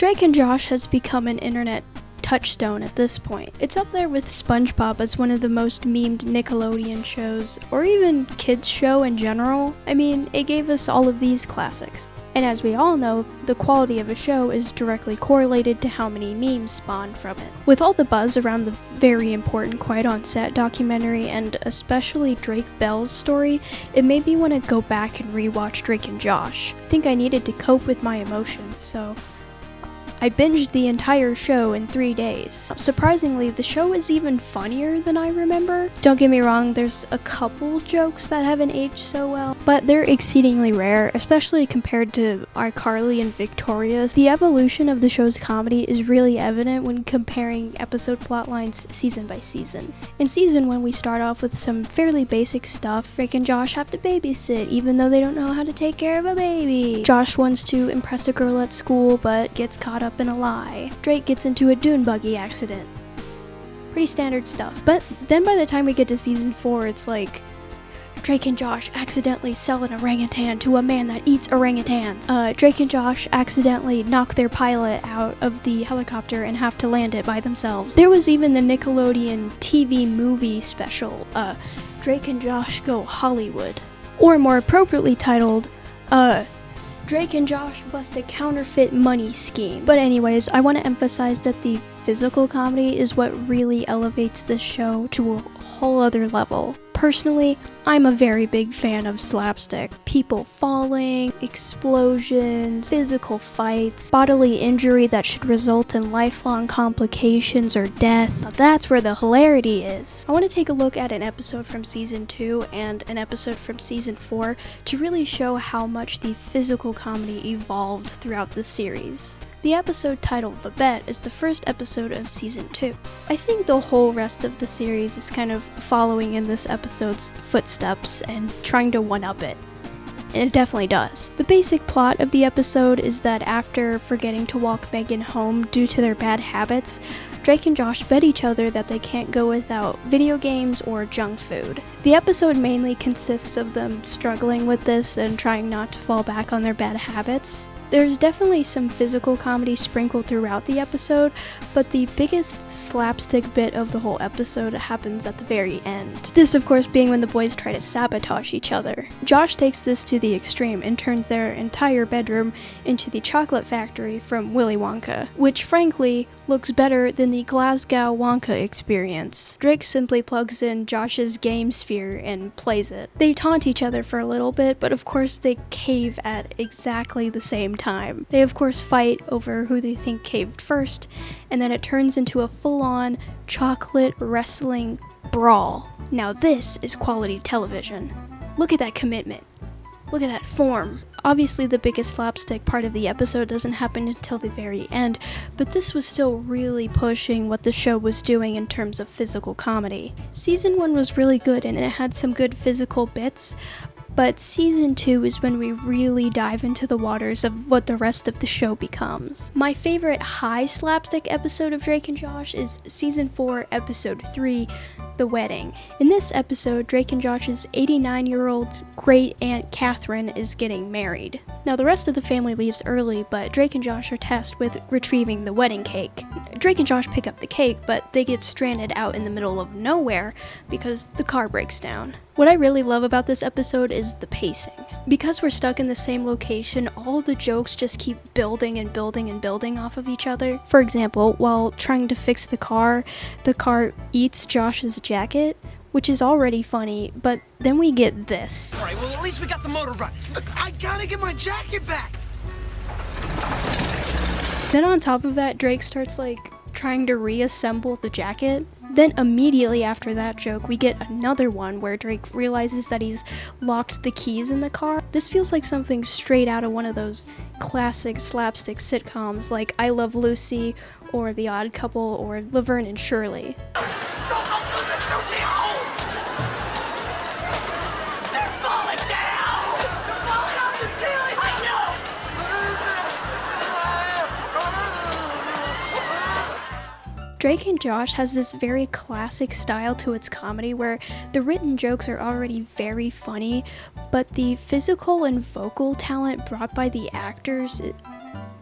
Drake and Josh has become an internet touchstone at this point. It's up there with SpongeBob as one of the most memed Nickelodeon shows, or even kids show in general. I mean, it gave us all of these classics. And as we all know, the quality of a show is directly correlated to how many memes spawn from it. With all the buzz around the very important Quiet on Set documentary, and especially Drake Bell's story, it made me want to go back and rewatch Drake and Josh. I think I needed to cope with my emotions, so I binged the entire show in 3 days. Surprisingly, the show is even funnier than I remember. Don't get me wrong, there's a couple jokes that haven't aged so well, but they're exceedingly rare, especially compared to iCarly and Victorious. The evolution of the show's comedy is really evident when comparing episode plotlines season by season. In season 1, we start off with some fairly basic stuff. Drake and Josh have to babysit, even though they don't know how to take care of a baby. Josh wants to impress a girl at school, but gets caught up in a lie. Drake gets into a dune buggy accident. Pretty standard stuff. But then by the time we get to season 4, it's like Drake and Josh accidentally sell an orangutan to a man that eats orangutans. Drake and Josh accidentally knock their pilot out of the helicopter and have to land it by themselves. There was even the Nickelodeon TV movie special, Drake and Josh Go Hollywood. Or more appropriately titled, Drake and Josh bust a counterfeit money scheme. But anyways, I want to emphasize that the physical comedy is what really elevates this show to a whole other level. Personally, I'm a very big fan of slapstick. People falling, explosions, physical fights, bodily injury that should result in lifelong complications or death. Now that's where the hilarity is. I want to take a look at an episode from season 2 and an episode from season 4 to really show how much the physical comedy evolved throughout the series. The episode titled The Bet is the first episode of season 2. I think the whole rest of the series is kind of following in this episode's footsteps and trying to one-up it. And it definitely does. The basic plot of the episode is that after forgetting to walk Megan home due to their bad habits, Drake and Josh bet each other that they can't go without video games or junk food. The episode mainly consists of them struggling with this and trying not to fall back on their bad habits. There's definitely some physical comedy sprinkled throughout the episode, but the biggest slapstick bit of the whole episode happens at the very end. This, of course, being when the boys try to sabotage each other. Josh takes this to the extreme and turns their entire bedroom into the chocolate factory from Willy Wonka, which frankly looks better than the Glasgow Wonka experience. Drake simply plugs in Josh's game sphere and plays it. They taunt each other for a little bit, but of course they cave at exactly the same time. They of course fight over who they think caved first, and then it turns into a full-on chocolate wrestling brawl. Now this is quality television. Look at that commitment. Look at that form. Obviously the biggest slapstick part of the episode doesn't happen until the very end, but this was still really pushing what the show was doing in terms of physical comedy. Season 1 was really good and it had some good physical bits, but season 2 is when we really dive into the waters of what the rest of the show becomes. My favorite high slapstick episode of Drake and Josh is season 4, episode 3, The Wedding. In this episode, Drake and Josh's 89-year-old great aunt Catherine is getting married. Now the rest of the family leaves early, but Drake and Josh are tasked with retrieving the wedding cake. Drake and Josh pick up the cake, but they get stranded out in the middle of nowhere because the car breaks down. What I really love about this episode is the pacing. Because we're stuck in the same location, all the jokes just keep building and building and building off of each other. For example, while trying to fix the car eats Josh's jacket, which is already funny, but then we get this. Alright, well at least we got the motor running. I gotta get my jacket back! Then on top of that, Drake starts trying to reassemble the jacket. Then immediately after that joke, we get another one where Drake realizes that he's locked the keys in the car. This feels like something straight out of one of those classic slapstick sitcoms like I Love Lucy or The Odd Couple or Laverne and Shirley. Don't do this, Susie! Oh! They're falling down! They're falling off the ceiling! I know! Drake and Josh has this very classic style to its comedy where the written jokes are already very funny, but the physical and vocal talent brought by the actors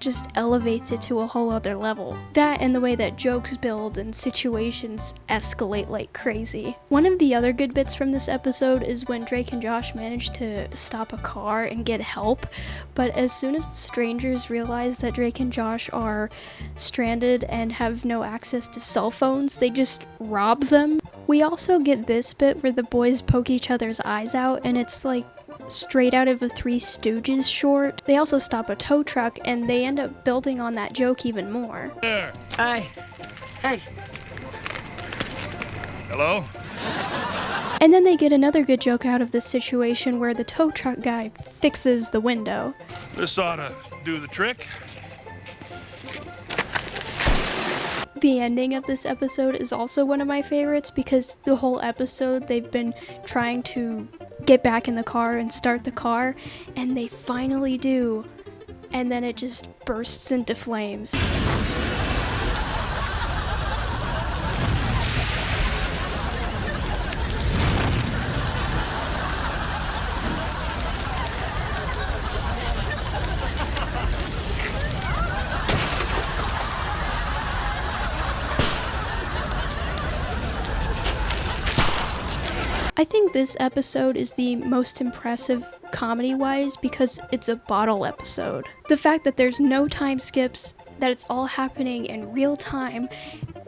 just elevates it to a whole other level. That and the way that jokes build and situations escalate like crazy. One of the other good bits from this episode is when Drake and Josh manage to stop a car and get help, but as soon as the strangers realize that Drake and Josh are stranded and have no access to cell phones, they just rob them. We also get this bit where the boys poke each other's eyes out, and it's like straight out of a Three Stooges short. They also stop a tow truck, and they end up building on that joke even more. There. Hi. Hey. Hello? And then they get another good joke out of this situation where the tow truck guy fixes the window. This ought to do the trick. The ending of this episode is also one of my favorites because the whole episode they've been trying to get back in the car and start the car, and they finally do, and then it just bursts into flames. I think this episode is the most impressive comedy-wise because it's a bottle episode. The fact that there's no time skips, that it's all happening in real time,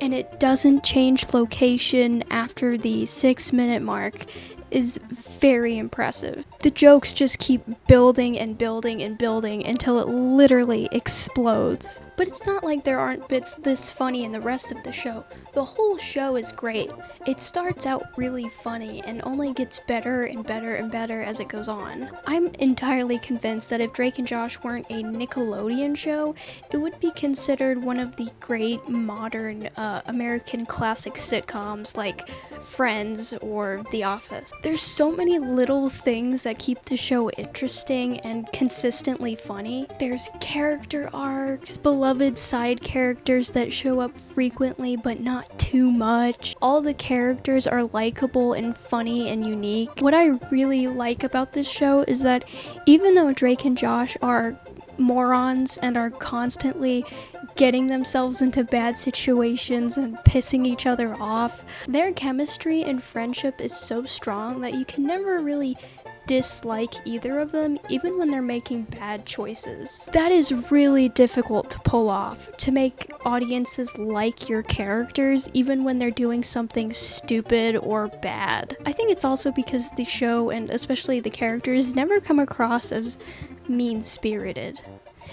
and it doesn't change location after the 6-minute mark is very impressive. The jokes just keep building and building and building until it literally explodes. But it's not like there aren't bits this funny in the rest of the show. The whole show is great. It starts out really funny and only gets better and better and better as it goes on. I'm entirely convinced that if Drake and Josh weren't a Nickelodeon show, it would be considered one of the great modern American classic sitcoms like Friends or The Office. There's so many little things that keep the show interesting and consistently funny. There's character arcs, beloved side characters that show up frequently but not too much. All the characters are likable and funny and unique. What I really like about this show is that even though Drake and Josh are morons and are constantly getting themselves into bad situations and pissing each other off, their chemistry and friendship is so strong that you can never really dislike either of them, even when they're making bad choices. That is really difficult to pull off, to make audiences like your characters even when they're doing something stupid or bad. I think it's also because the show, and especially the characters, never come across as mean-spirited,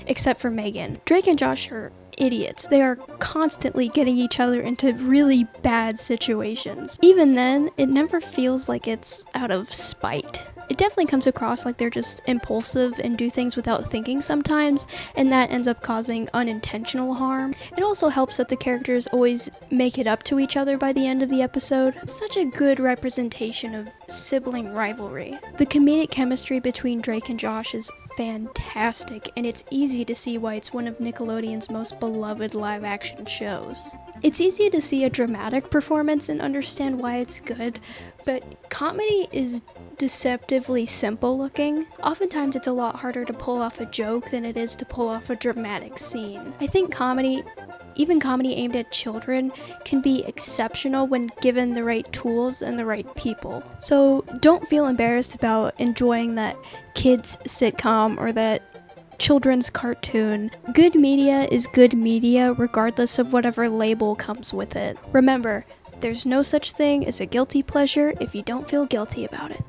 except for Megan. Drake and Josh are idiots. They are constantly getting each other into really bad situations. Even then, it never feels like it's out of spite. It definitely comes across like they're just impulsive and do things without thinking sometimes, and that ends up causing unintentional harm. It also helps that the characters always make it up to each other by the end of the episode. It's such a good representation of sibling rivalry. The comedic chemistry between Drake and Josh is fantastic, and it's easy to see why it's one of Nickelodeon's most beloved live-action shows. It's easy to see a dramatic performance and understand why it's good, but comedy is deceptively simple looking. Oftentimes it's a lot harder to pull off a joke than it is to pull off a dramatic scene. I think comedy, even comedy aimed at children, can be exceptional when given the right tools and the right people. So don't feel embarrassed about enjoying that kids sitcom or that children's cartoon. Good media is good media regardless of whatever label comes with it. Remember, there's no such thing as a guilty pleasure if you don't feel guilty about it.